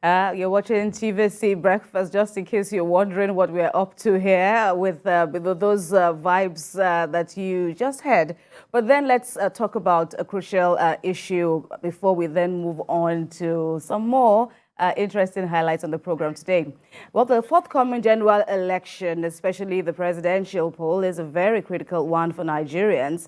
You're watching TVC Breakfast, just in case you're wondering what we're up to here with those vibes that you just had. But then let's talk about a crucial issue before we then move on to some more interesting highlights on the program today. Well, the forthcoming general election, especially the presidential poll, is a very critical one for Nigerians.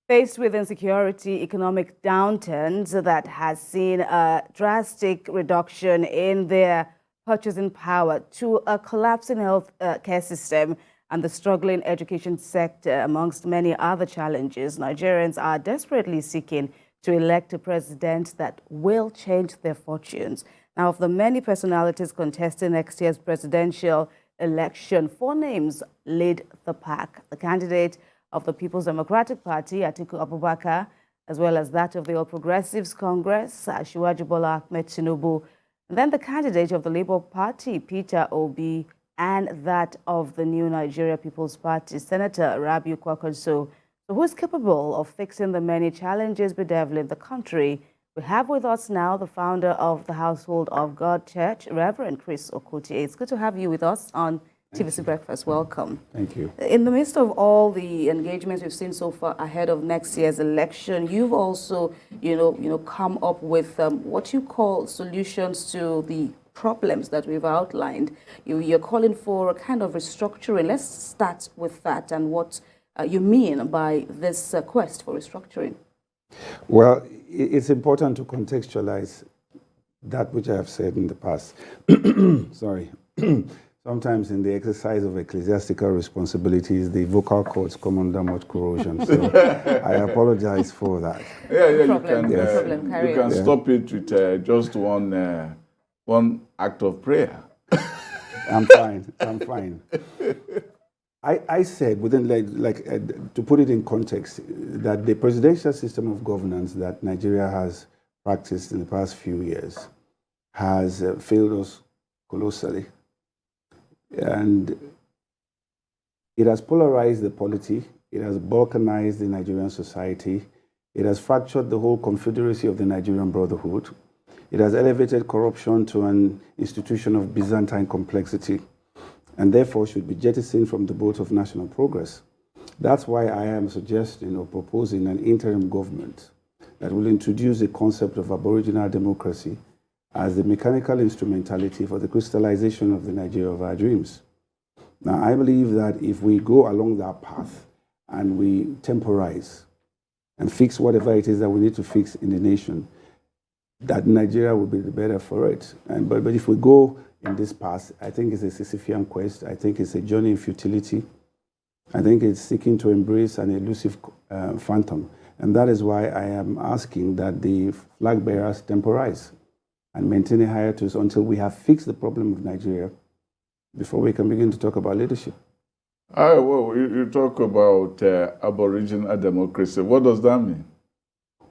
Faced with insecurity, economic downturns that has seen a drastic reduction in their purchasing power, to a collapsing health care system and the struggling education sector, amongst many other challenges, Nigerians are desperately seeking to elect a president that will change their fortunes. Now, of the many personalities contesting next year's presidential election, 4 names lead the pack. The candidate of the People's Democratic Party, Atiku Abubakar, as well as that of the All Progressives Congress, Asiwaju Bola Ahmed Tinubu, and then the candidate of the Labour Party, Peter Obi, and that of the New Nigeria People's Party, Senator Rabiu Kwankwaso. So who is capable of fixing the many challenges bedeviling the country? We have with us now the founder of the Household of God Church, Reverend Chris Okotie. It's good to have you with us on TVC Breakfast. Welcome. Thank you. In the midst of all the engagements we've seen so far ahead of next year's election, you've also, come up with what you call solutions to the problems that we've outlined. You're calling for a kind of restructuring. Let's start with that and what you mean by this quest for restructuring. Well, it's important to contextualize that which I have said in the past. Sorry. Sometimes in the exercise of ecclesiastical responsibilities, the vocal cords come under much corrosion. So I apologize for that. You can stop it with just one act of prayer. I'm fine. I said, within to put it in context, that the presidential system of governance that Nigeria has practiced in the past few years has failed us colossally. And it has polarized the polity, it has balkanized the Nigerian society, it has fractured the whole confederacy of the Nigerian Brotherhood, it has elevated corruption to an institution of Byzantine complexity, and therefore should be jettisoned from the boat of national progress. That's why I am suggesting or proposing an interim government that will introduce the concept of aboriginal democracy as the mechanical instrumentality for the crystallization of the Nigeria of our dreams. Now, I believe that if we go along that path and we temporize and fix whatever it is that we need to fix in the nation, that Nigeria will be the better for it. But if we go in this path, I think it's a Sisyphean quest. I think it's a journey in futility. I think it's seeking to embrace an elusive phantom. And that is why I am asking that the flag bearers temporize and maintain a hiatus until we have fixed the problem of Nigeria before we can begin to talk about leadership. Well, you talk about aboriginal democracy. What does that mean?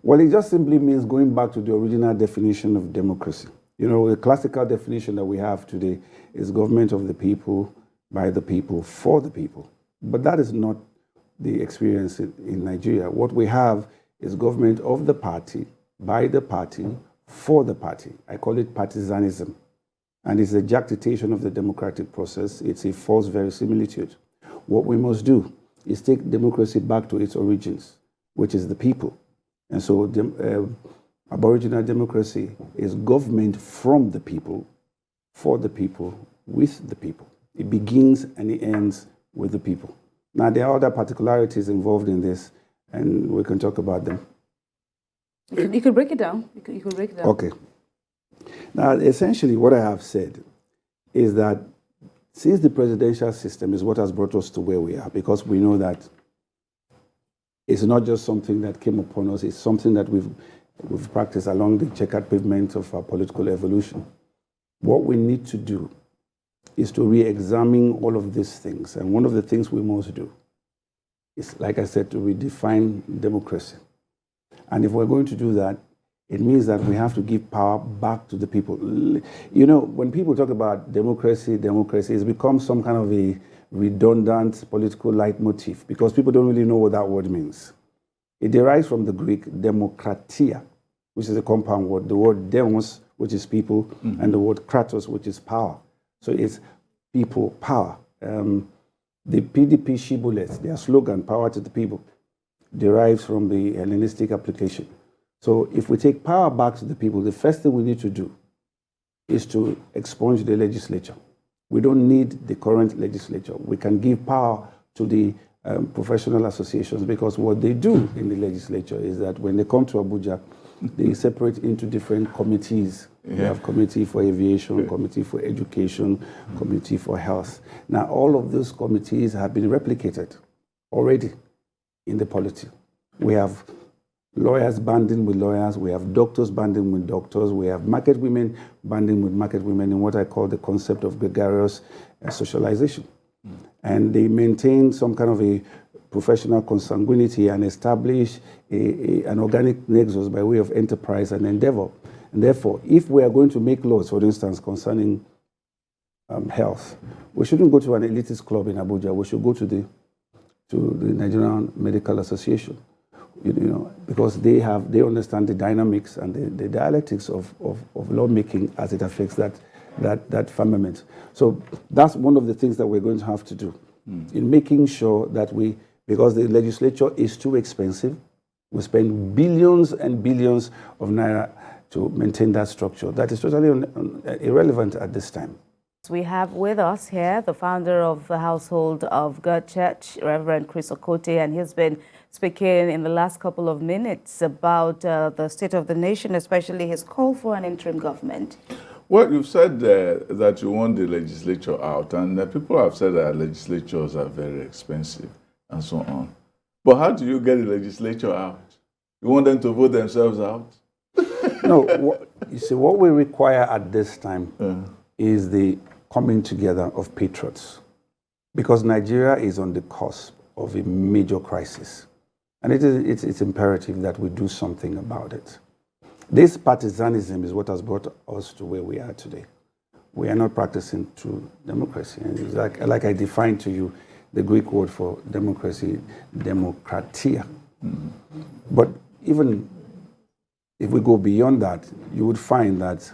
Well, it just simply means going back to the original definition of democracy. The classical definition that we have today is government of the people, by the people, for the people. But that is not the experience in Nigeria. What we have is government of the party, by the party, for the party. I call it partisanism. And it's a jactitation of the democratic process. It's a false verisimilitude. What we must do is take democracy back to its origins, which is the people. And so aboriginal democracy is government from the people, for the people, with the people. It begins and it ends with the people. Now, there are other particularities involved in this, and we can talk about them. You could break it down. You could break it down. Okay. Now, essentially, what I have said is that since the presidential system is what has brought us to where we are, because we know that it's not just something that came upon us, it's something that we've practiced along the checkered pavement of our political evolution. What we need to do is to re-examine all of these things. And one of the things we must do is, like I said, to redefine democracy. And if we're going to do that, it means that we have to give power back to the people. When people talk about democracy, it's become some kind of a redundant political leitmotif because people don't really know what that word means. It derives from the Greek demokratia, which is a compound word. The word demos, which is people, and the word kratos, which is power. So it's people, power. The PDP shibboleth, their slogan, power to the people, derives from the Hellenistic application. So if we take power back to the people, the first thing we need to do is to expunge the legislature. We don't need the current legislature. We can give power to the professional associations, because what they do in the legislature is that when they come to Abuja, they separate into different committees. We have committee for aviation, committee for education, committee for health. Now, all of those committees have been replicated already in the polity. We have lawyers banding with lawyers, we have doctors banding with doctors, we have market women banding with market women in what I call the concept of gregarious socialization. And they maintain some kind of a professional consanguinity and establish an organic nexus by way of enterprise and endeavor. And therefore, if we are going to make laws, for instance, concerning health, we shouldn't go to an elitist club in Abuja. We should go to the Nigerian Medical Association, because they understand the dynamics and the dialectics of lawmaking as it affects that firmament. So that's one of the things that we're going to have to do in making sure that because the legislature is too expensive, we spend billions and billions of naira to maintain that structure. That is totally irrelevant at this time. We have with us here the founder of the Household of God Church, Reverend Chris Okotie, and he's been speaking in the last couple of minutes about the state of the nation, especially his call for an interim government. Well, you've said that you want the legislature out, and people have said that legislatures are very expensive and so on. But how do you get the legislature out? You want them to vote themselves out? No, you see, what we require at this time is the coming together of patriots, because Nigeria is on the cusp of a major crisis, and it's imperative that we do something about it. This partisanism is what has brought us to where we are today. We are not practicing true democracy. And it's like I defined to you the Greek word for democracy, demokratia. But even if we go beyond that, you would find that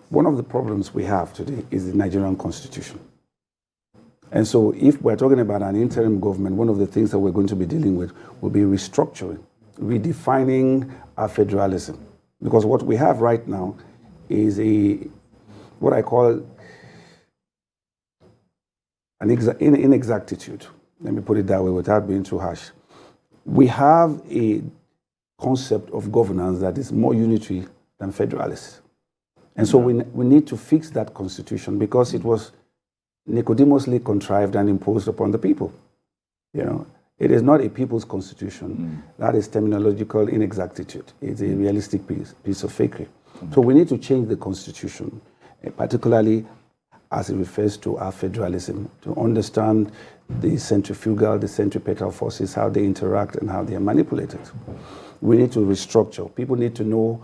one of the problems we have today is the Nigerian constitution. And so if we're talking about an interim government, one of the things that we're going to be dealing with will be restructuring, redefining our federalism. Because what we have right now is what I call an inexactitude. Let me put it that way without being too harsh. We have a concept of governance that is more unitary than federalist. And so we need to fix that constitution, because it was Nicodemously contrived and imposed upon the people. It is not a people's constitution. That is terminological inexactitude. It's a realistic piece of fakery. So we need to change the constitution, particularly as it refers to our federalism, to understand the centrifugal, the centripetal forces, how they interact and how they are manipulated. We need to restructure. People need to know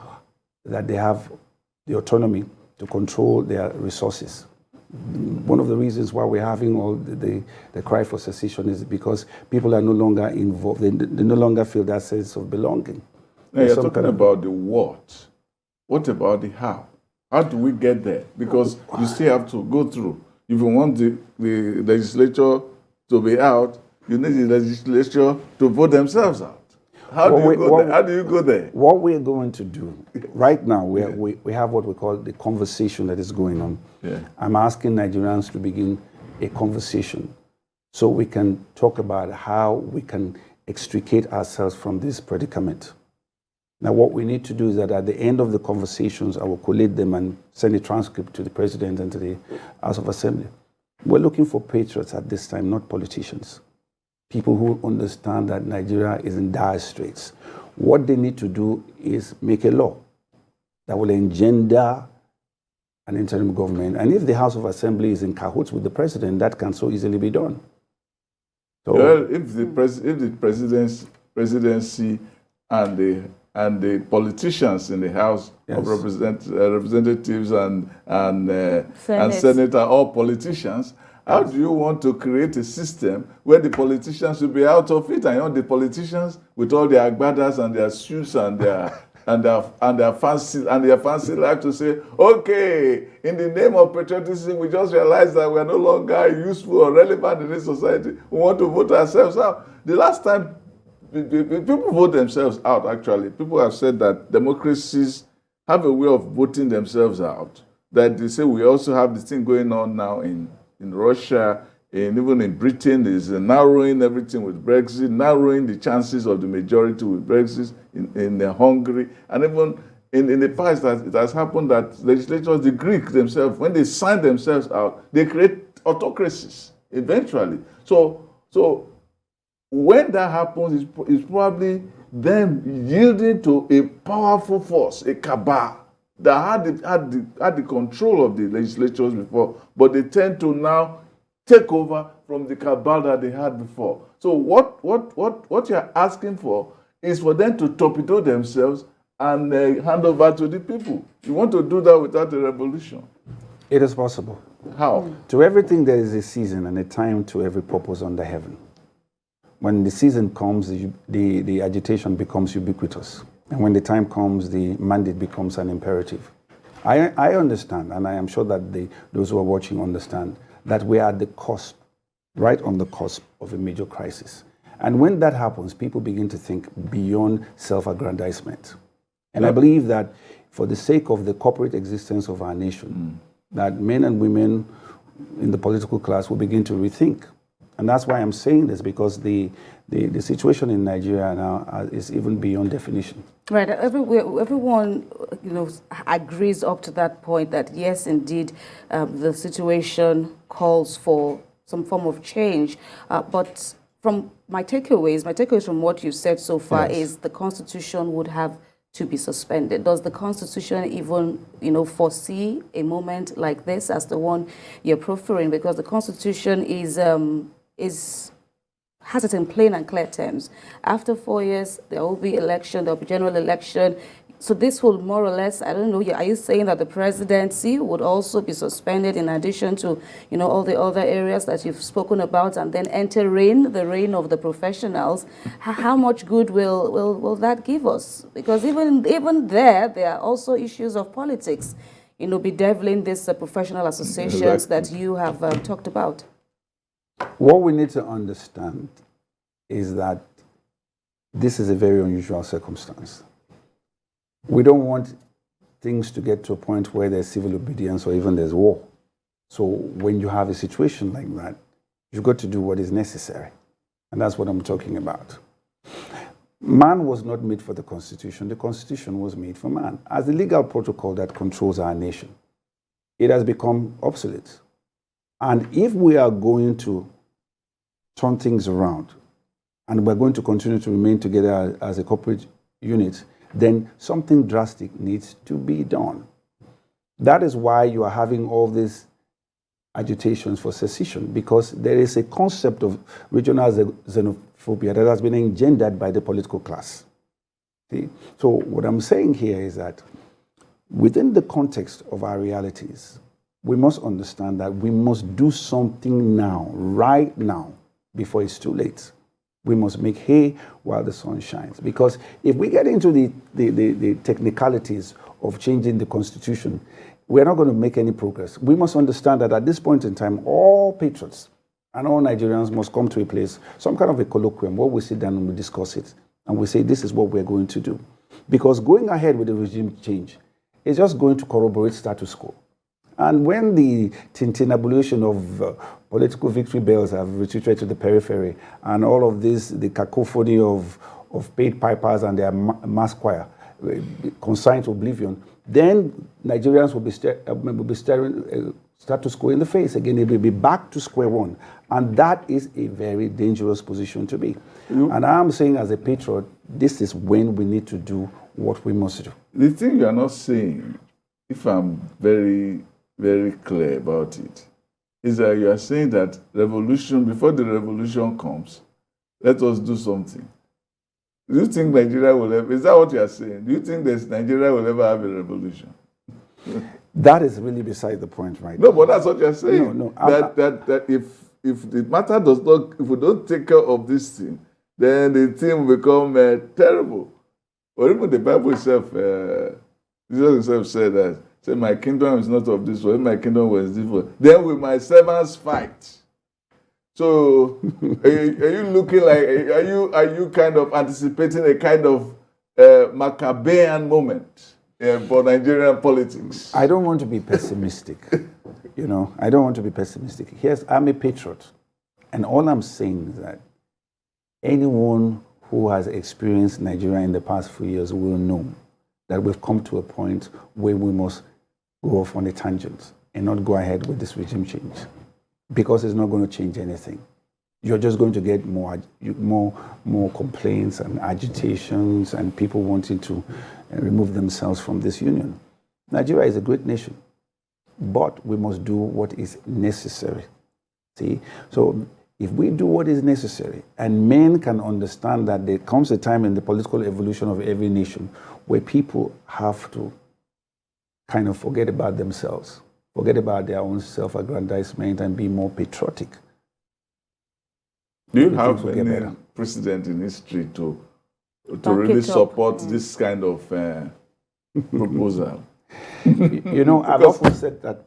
that they have the autonomy to control their resources. One of the reasons why we're having all the cry for secession is because people are no longer involved. They no longer feel that sense of belonging. Now you're talking about the what. What about the how? How do we get there? Because you still have to go through. If you want the legislature to be out, you need the legislature to vote themselves out. How do you go there? What we're going to do right now, we have what we call the conversation that is going on. Yeah. I'm asking Nigerians to begin a conversation so we can talk about how we can extricate ourselves from this predicament. Now, what we need to do is that at the end of the conversations, I will collate them and send a transcript to the President and to the House of Assembly. We're looking for patriots at this time, not politicians. People who understand that Nigeria is in dire straits. What they need to do is make a law that will engender an interim government. And if the House of Assembly is in cahoots with the President, that can so easily be done. So, well, if the presidency and the politicians in the House of Representatives and Senate are all politicians, how do you want to create a system where the politicians will be out of it, and the politicians with all their agbadas and their suits and their and their fancy like to say, okay, in the name of patriotism, we just realized that we are no longer useful or relevant in this society. We want to vote ourselves out. The last time people vote themselves out, actually, people have said that democracies have a way of voting themselves out. That they say we also have this thing going on now in Russia, and even in Britain, is narrowing everything with Brexit, narrowing the chances of the majority with Brexit in Hungary. And even in the past, it has happened that legislators, the Greeks themselves, when they sign themselves out, they create autocracies eventually. So when that happens, it's probably them yielding to a powerful force, a cabal, that had the control of the legislatures before, but they tend to now take over from the cabal that they had before. So what you're asking for is for them to torpedo themselves and hand over to the people. You want to do that without a revolution? It is possible. How? To everything there is a season and a time to every purpose under heaven. When the season comes, the agitation becomes ubiquitous. And when the time comes, the mandate becomes an imperative. I understand, and I am sure that those who are watching understand, that we are at the cusp, right on the cusp of a major crisis. And when that happens, people begin to think beyond self-aggrandizement. And I believe that for the sake of the corporate existence of our nation, that men and women in the political class will begin to rethink. And that's why I'm saying this, because the situation in Nigeria now is even beyond definition. Right. Everyone, agrees up to that point that yes, indeed, the situation calls for some form of change. But from my takeaways from what you said so far is the Constitution would have to be suspended. Does the Constitution even, foresee a moment like this as the one you're preferring? Because the Constitution has it in plain and clear terms. After 4 years, there will be election, there will be general election. So this will more or less, I don't know, are you saying that the presidency would also be suspended in addition to, all the other areas that you've spoken about, and then enter the reign of the professionals? How much good will that give us? Because even there are also issues of politics, bedeviling these professional associations that you have talked about. What we need to understand is that this is a very unusual circumstance. We don't want things to get to a point where there's civil obedience or even there's war. So when you have a situation like that, you've got to do what is necessary. And that's what I'm talking about. Man was not made for the Constitution. The Constitution was made for man. As the legal protocol that controls our nation, it has become obsolete. And if we are going to turn things around and we're going to continue to remain together as a corporate unit, then something drastic needs to be done. That is why you are having all these agitations for secession, because there is a concept of regional xenophobia that has been engendered by the political class. See? So what I'm saying here is that within the context of our realities, we must understand that we must do something now, right now, before it's too late. We must make hay while the sun shines. Because if we get into the technicalities of changing the Constitution, we're not going to make any progress. We must understand that at this point in time, all patriots and all Nigerians must come to a place, some kind of a colloquium, where we sit down and we discuss it. And we say, this is what we're going to do. Because going ahead with the regime change is just going to corroborate status quo. And when the tintinabulation of political victory bells have retreated to the periphery, and all of this, the cacophony of paid pipers and their mass choir consigned to oblivion, then Nigerians will be staring status quo in the face again. It will be back to square one. And that is a very dangerous position to be. And I'm saying, as a patriot, this is when we need to do what we must do. The thing you are not saying, if I'm very, very clear about it, is that you are saying that revolution, before the revolution comes, let us do something. Do you think Nigeria will ever, is that what you are saying? Do you think Nigeria will ever have a revolution? That is really beside the point, right? No, but that's what you're saying. No. That if the matter does not, if we don't take care of this thing, then the thing will become terrible. Or even the Bible itself, Jesus himself said that, say, my kingdom is not of this world, my kingdom was this world. Then will my servants fight. So, are you looking like, are you kind of anticipating a kind of Maccabean moment for Nigerian politics? I don't want to be pessimistic. I don't want to be pessimistic. I'm a patriot. And all I'm saying is that anyone who has experienced Nigeria in the past few years will know that we've come to a point where we must go off on a tangent and not go ahead with this regime change, because it's not going to change anything. You're just going to get more complaints and agitations and people wanting to remove themselves from this union. Nigeria is a great nation, but we must do what is necessary. See, so if we do what is necessary, and men can understand that there comes a time in the political evolution of every nation where people have to kind of forget about themselves, forget about their own self-aggrandizement, and be more patriotic. Do you have any precedent in history to really support this kind of proposal? I've often said that.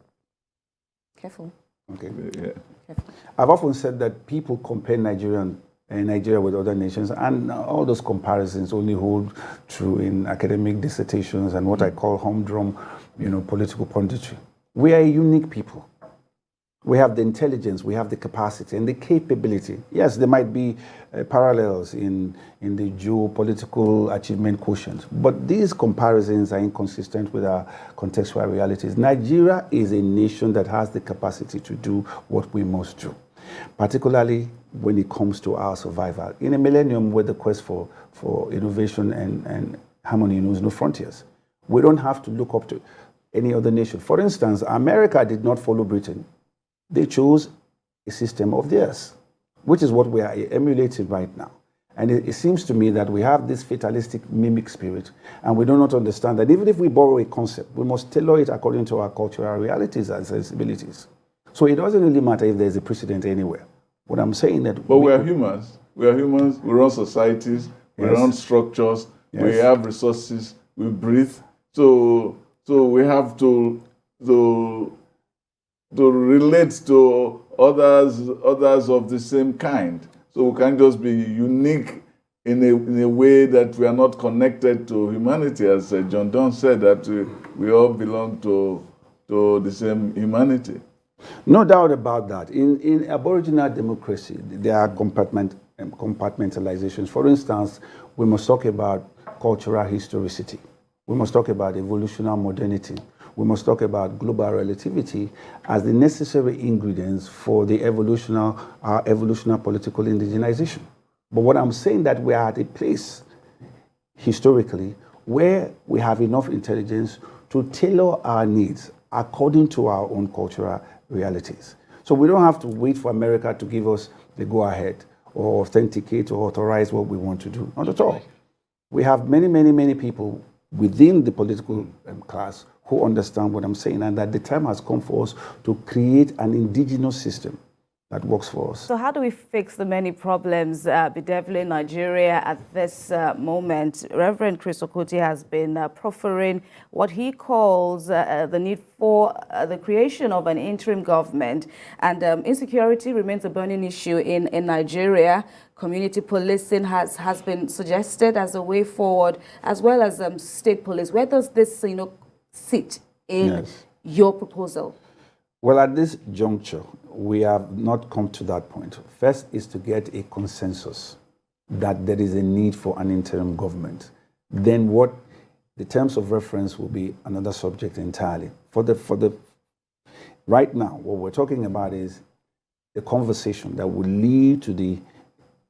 Careful. Okay. Yeah. Careful. I've often said that people compare Nigeria with other nations, and all those comparisons only hold true in academic dissertations and what I call humdrum, political punditry. We are a unique people. We have the intelligence, we have the capacity and the capability. Yes, there might be parallels in the geopolitical achievement quotient, but these comparisons are inconsistent with our contextual realities. Nigeria is a nation that has the capacity to do what we must do, particularly when it comes to our survival. In a millennium where the quest for innovation and harmony knows no frontiers, we don't have to look up to any other nation. For instance, America did not follow Britain. They chose a system of theirs, which is what we are emulating right now. And it seems to me that we have this fatalistic mimic spirit, and we do not understand that even if we borrow a concept, we must tailor it according to our cultural realities and sensibilities. So it doesn't really matter if there's a precedent anywhere. What I'm saying that... But we are humans. We are humans. We run societies. We run structures. Yes. We have resources. We breathe. So we have to relate to others of the same kind. So we can't just be unique in a way that we are not connected to humanity, as John Donne said, that we all belong to the same humanity. No doubt about that. In Aboriginal democracy, there are compartmentalizations. For instance, we must talk about cultural historicity. We must talk about evolutionary modernity. We must talk about global relativity as the necessary ingredients for the evolutionary political indigenization. But what I'm saying that we are at a place historically where we have enough intelligence to tailor our needs according to our own cultural realities. So we don't have to wait for America to give us the go-ahead or authenticate or authorize what we want to do. Not at all. We have many, many, many people within the political class who understand what I'm saying, and that the time has come for us to create an indigenous system that works for us. So how do we fix the many problems bedeviling Nigeria at this moment? Reverend Chris Okotie has been proffering what he calls the need for the creation of an interim government. And insecurity remains a burning issue in Nigeria. Community policing has been suggested as a way forward, as well as state police. Where does this sit in your proposal? Well, at this juncture, we have not come to that point. First is to get a consensus that there is a need for an interim government. Then what the terms of reference will be another subject entirely. Right now, what we're talking about is a conversation that will lead to the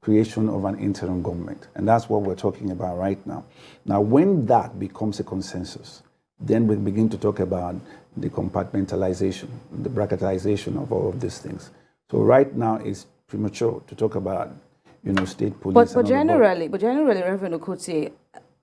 creation of an interim government. And that's what we're talking about right now. Now, when that becomes a consensus, then we begin to talk about the compartmentalization, the bracketization of all of these things. So right now it's premature to talk about, state police. But generally, Reverend Okotie,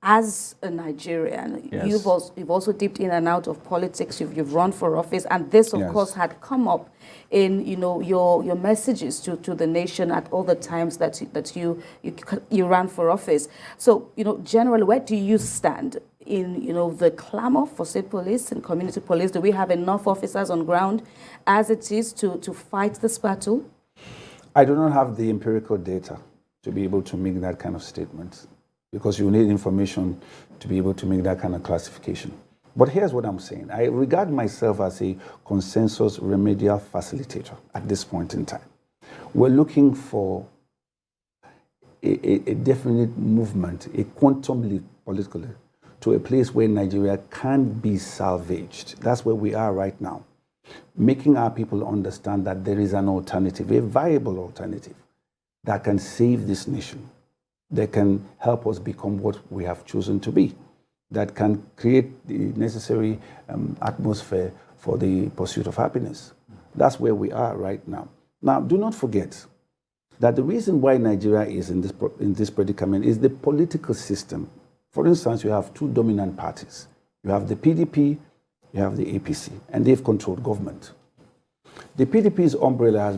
as a Nigerian, Yes. you've also dipped in and out of politics. You've run for office, and this, of Yes. course, had come up in your messages to the nation at all the times that you ran for office. So generally, where do you stand in the clamor for state police and community police? Do we have enough officers on ground as it is to fight this battle? I do not have the empirical data to be able to make that kind of statement, because you need information to be able to make that kind of classification. But here's what I'm saying. I regard myself as a consensus remedial facilitator at this point in time. We're looking for a definite movement, a quantum leap politically, to a place where Nigeria can be salvaged. That's where we are right now. Making our people understand that there is an alternative, a viable alternative, that can save this nation, that can help us become what we have chosen to be, that can create the necessary atmosphere for the pursuit of happiness. That's where we are right now. Now, do not forget that the reason why Nigeria is in this predicament is the political system. For instance, you have two dominant parties. You have the PDP, you have the APC, and they've controlled government. The PDP's umbrella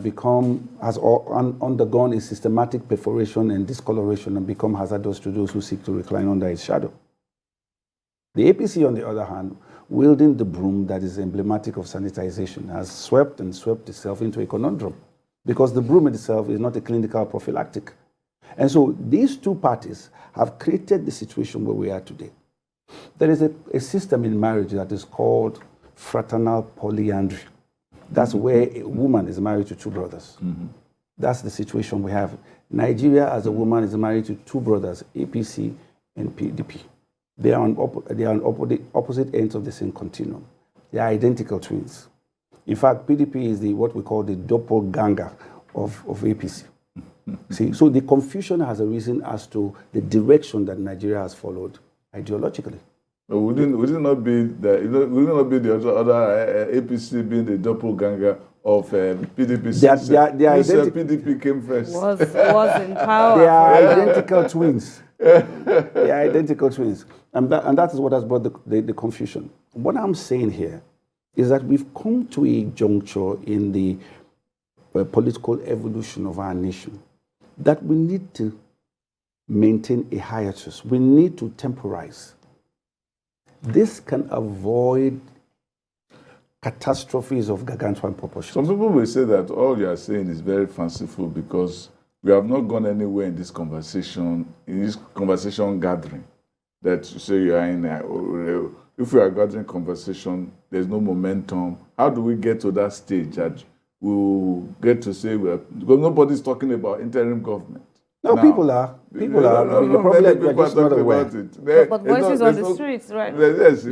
has undergone a systematic perforation and discoloration and become hazardous to those who seek to recline under its shadow. The APC, on the other hand, wielding the broom that is emblematic of sanitization, has swept itself into a conundrum, because the broom itself is not a clinical prophylactic. And so these two parties have created the situation where we are today. There is a system in marriage that is called fraternal polyandry. That's where a woman is married to two brothers. Mm-hmm. That's the situation we have. Nigeria, as a woman, is married to two brothers, APC and PDP. They are on opposite ends of the same continuum. They are identical twins. In fact, PDP is what we call the doppelganger of APC. See, so the confusion has arisen as to the direction that Nigeria has followed ideologically. But would it not be the other APC being the doppelganger of PDP? They are PDP came first. Was in power. They are identical twins. They are identical twins. And that is what has brought the confusion. What I'm saying here is that we've come to a juncture in the political evolution of our nation that we need to maintain a hiatus. We need to temporize. This can avoid catastrophes of gargantuan proportions. Some people will say that all you are saying is very fanciful because we have not gone anywhere in this conversation gathering. That you say you are in if we are gathering conversation, there's no momentum. How do we get to that stage that we'll get to say because nobody's talking about interim government? No, now, people are. People are. People are talking about it. But voices on the streets, right? Yes.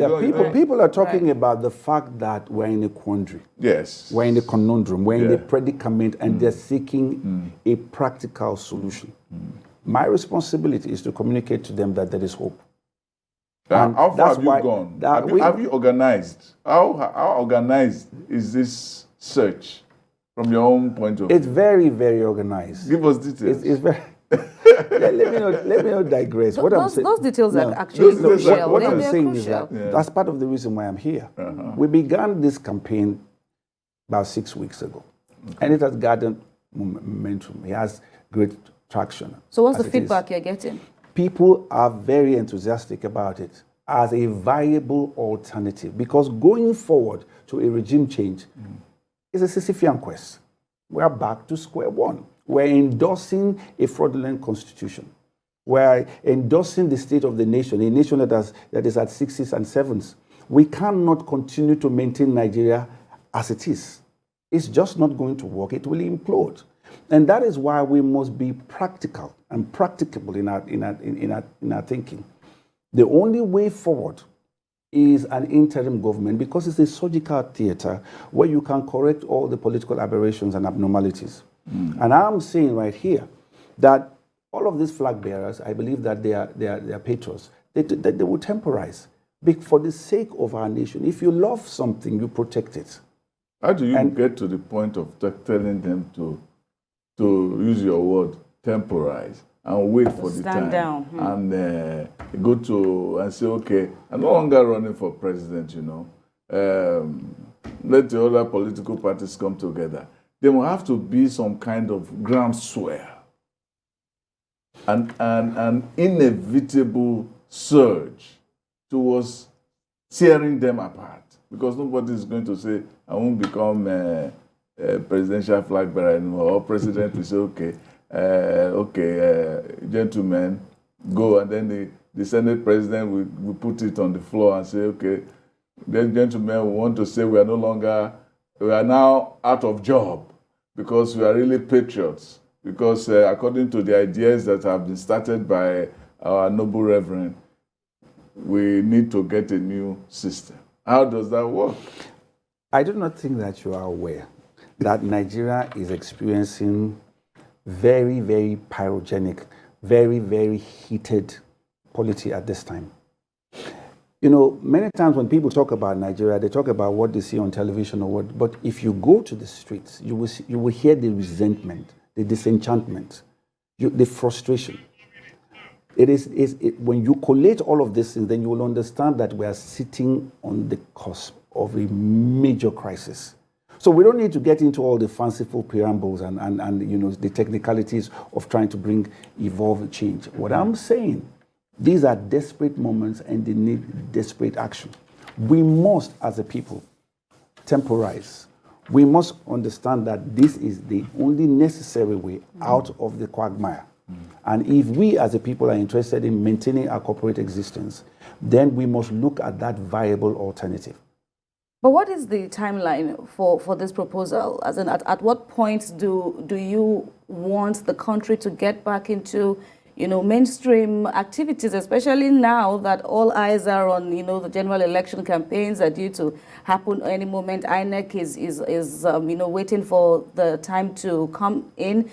People are talking about the fact that we're in a quandary. Yes. We're in a conundrum. We're in a predicament, and they're seeking a practical solution. My responsibility is to communicate to them that there is hope. How far have you gone? Have you organized? How organized is this search from your own point of view? It's very, very organized. Give us details. It's very. let me not digress. Those details are actually crucial. What I'm saying is that that's part of the reason why I'm here. We began this campaign about 6 weeks ago, and it has gathered momentum. It has great traction. So what's the feedback you're getting? People are very enthusiastic about it as a viable alternative, because going forward to a regime change is a Sisyphean quest. We're back to square one. We're endorsing a fraudulent constitution. We're endorsing the state of the nation, a nation that is at sixes and sevens. We cannot continue to maintain Nigeria as it is. It's just not going to work. It will implode. And that is why we must be practical and practicable in our thinking. The only way forward is an interim government, because it's a surgical theater where you can correct all the political aberrations and abnormalities. And I'm saying right here that all of these flag bearers, I believe that they are patriots. They will temporize for the sake of our nation. If you love something, you protect it. How do you get to the point of telling them to use your word, temporize, and wait for the time? Stand down. And go to and say, okay, I'm no longer running for president, you know. Let the other political parties come together. There will have to be some kind of groundswell and an inevitable surge towards tearing them apart. Because nobody is going to say, I won't become a presidential flag bearer anymore. Or president will say, okay, gentlemen, go. And then the Senate president will put it on the floor and say, okay, then gentlemen, we want to say we are now out of job because we are really patriots. Because according to the ideas that have been started by our noble reverend, we need to get a new system. How does that work? I do not think that you are aware that Nigeria is experiencing very, very pyrogenic, very, very heated polity at this time. You know, many times when people talk about Nigeria, they talk about what they see on television or what, but if you go to the streets, you will hear the resentment, the disenchantment, the frustration. When you collate all of these things, then you will understand that we are sitting on the cusp of a major crisis. So we don't need to get into all the fanciful preambles and you know, the technicalities of trying to bring evolved change. What I'm saying, these are desperate moments and they need desperate action. We must, as a people, temporize. We must understand that this is the only necessary way out of the quagmire. And if we as a people are interested in maintaining our corporate existence, then we must look at that viable alternative. But what is the timeline for this proposal? As in, at what point do you want the country to get back into, you know, mainstream activities, especially now that all eyes are on, you know, the general election campaigns are due to happen any moment. INEC is you know, waiting for the time to come in.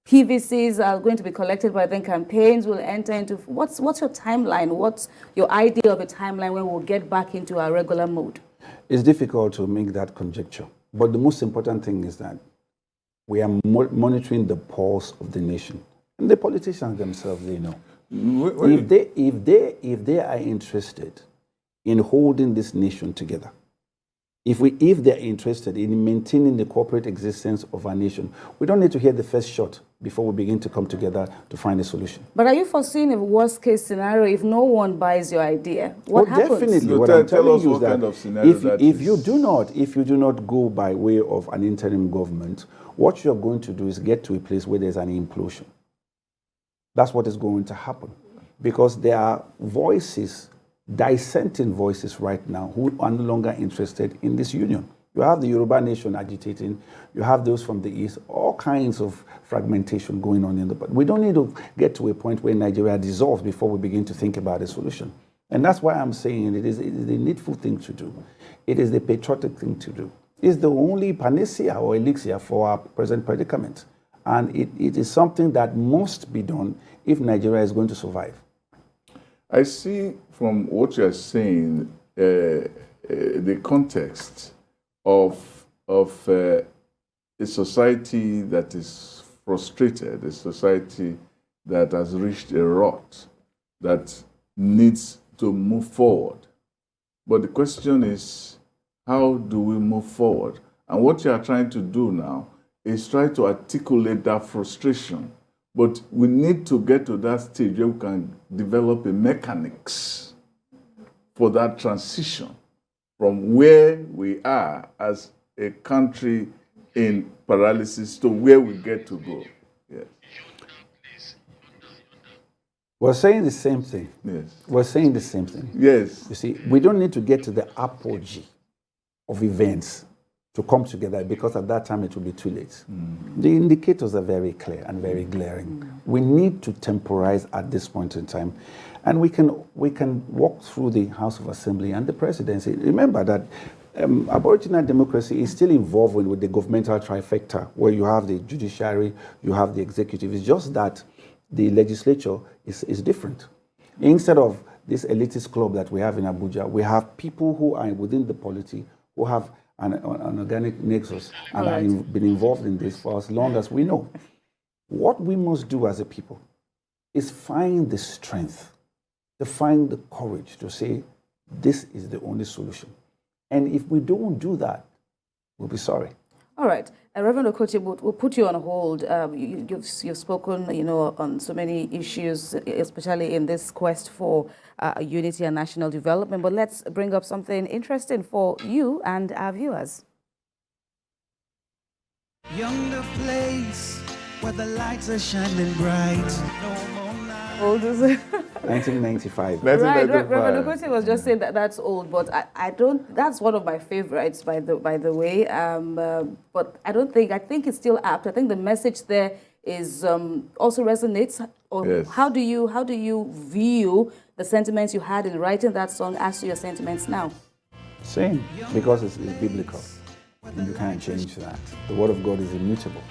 PVCs are going to be collected by then. Campaigns will enter into. What's your timeline? What's your idea of a timeline when we'll get back into our regular mode? It's difficult to make that conjecture, but the most important thing is that we are monitoring the pulse of the nation. And the politicians themselves, they know. If they are interested in holding this nation together, if they're interested in maintaining the corporate existence of our nation, we don't need to hear the first shot before we begin to come together to find a solution. But are you foreseeing a worst case scenario if no one buys your idea? What happens? Definitely. So what I'm telling you is that kind of scenario if you do not go by way of an interim government, what you're going to do is get to a place where there's an implosion. That's what is going to happen. Because there are voices, dissenting voices right now who are no longer interested in this union. You have the Yoruba nation agitating, you have those from the east, all kinds of fragmentation going on but we don't need to get to a point where Nigeria dissolves before we begin to think about a solution. And that's why I'm saying it is the needful thing to do. It is the patriotic thing to do. It's the only panacea or elixir for our present predicament. And it is something that must be done if Nigeria is going to survive. I see from what you're saying the context of a society that is frustrated, a society that has reached a rut, that needs to move forward. But the question is, how do we move forward? And what you are trying to do now is try to articulate that frustration. But we need to get to that stage where we can develop a mechanics for that transition from where we are as a country in paralysis to where we get to go. Yes. We're saying the same thing. Yes. We're saying the same thing. Yes. You see, we don't need to get to the apogee of events to come together, because at that time it will be too late. The indicators are very clear and very glaring. We need to temporize at this point in time, and we can walk through the House of Assembly and the presidency. Remember that Aboriginal democracy is still involved with the governmental trifecta, where you have the judiciary, you have the executive. It's just that the legislature is different. Instead of this elitist club that we have in Abuja, we have people who are within the polity, who have an organic nexus and have been involved in this for as long as we know. What we must do as a people is find the strength to find the courage to say, this is the only solution. And if we don't do that, we'll be sorry. All right. Reverend Okotie, we'll put you on hold. You've spoken, on so many issues, especially in this quest for unity and national development. But let's bring up something interesting for you and our viewers. Yonder place where the lights are shining bright. No more night. Old is it? 1995. Right, Reverend Okotie was just saying that that's old, but I don't. That's one of my favorites, by the way. But I think it's still apt. I think the message there is also resonates. Yes. How do you view the sentiments you had in writing that song as to your sentiments now? Same, because it's biblical. And you can't change that. The Word of God is immutable.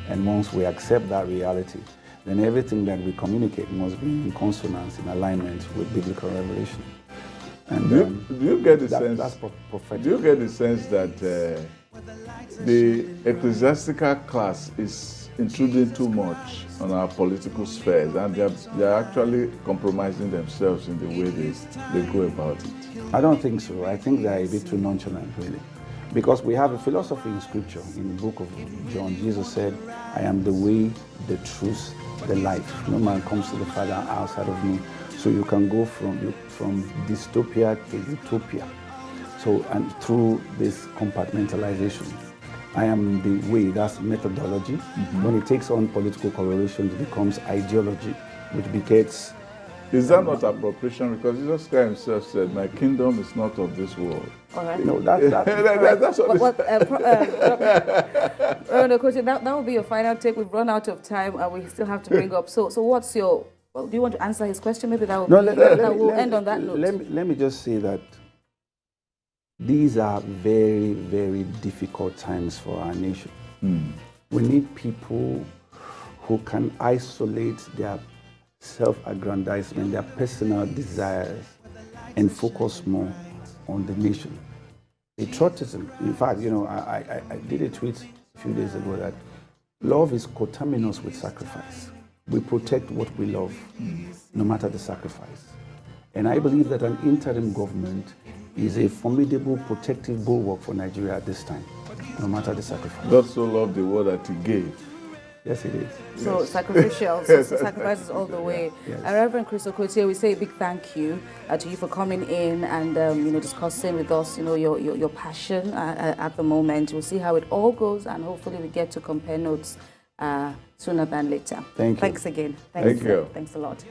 And once we accept that reality, then everything that we communicate must be in consonance, in alignment with biblical revelation. And do you get the sense? That's prophetic. Do you get the sense that the ecclesiastical class is intruding too much on our political spheres, and they're actually compromising themselves in the way they go about it? I don't think so. I think they're a bit too nonchalant, really. Because we have a philosophy in Scripture. In the book of John, Jesus said, I am the way, the truth, the life. No man comes to the Father outside of me. So you can go from dystopia to utopia. So, and through this compartmentalization, I am the way, that's methodology. Mm-hmm. When it takes on political coloration, it becomes ideology, which begets. Is that not appropriation? Because Jesus Christ himself said, my kingdom is not of this world. All right. No, that's what that will be your final take. We've run out of time and we still have to bring up. So what's your, do you want to answer his question? Maybe that will we'll end on that note. Let me just say that these are very, very difficult times for our nation. Mm. We need people who can isolate their self-aggrandizement, their personal desires, and focus more on the nation. Patriotism, in fact, I did a tweet a few days ago that love is coterminous with sacrifice. We protect what we love, no matter the sacrifice. And I believe that an interim government is a formidable protective bulwark for Nigeria at this time, no matter the sacrifice. God so loved the world that he gave. Yes, it is. So yes. Sacrificial, so sacrifices all the way. Yes. Reverend Chris Okotie, we say a big thank you to you for coming in and discussing with us, your passion at the moment. We'll see how it all goes, and hopefully we get to compare notes sooner than later. Thank you. Thanks again. Thank you. Thanks a lot.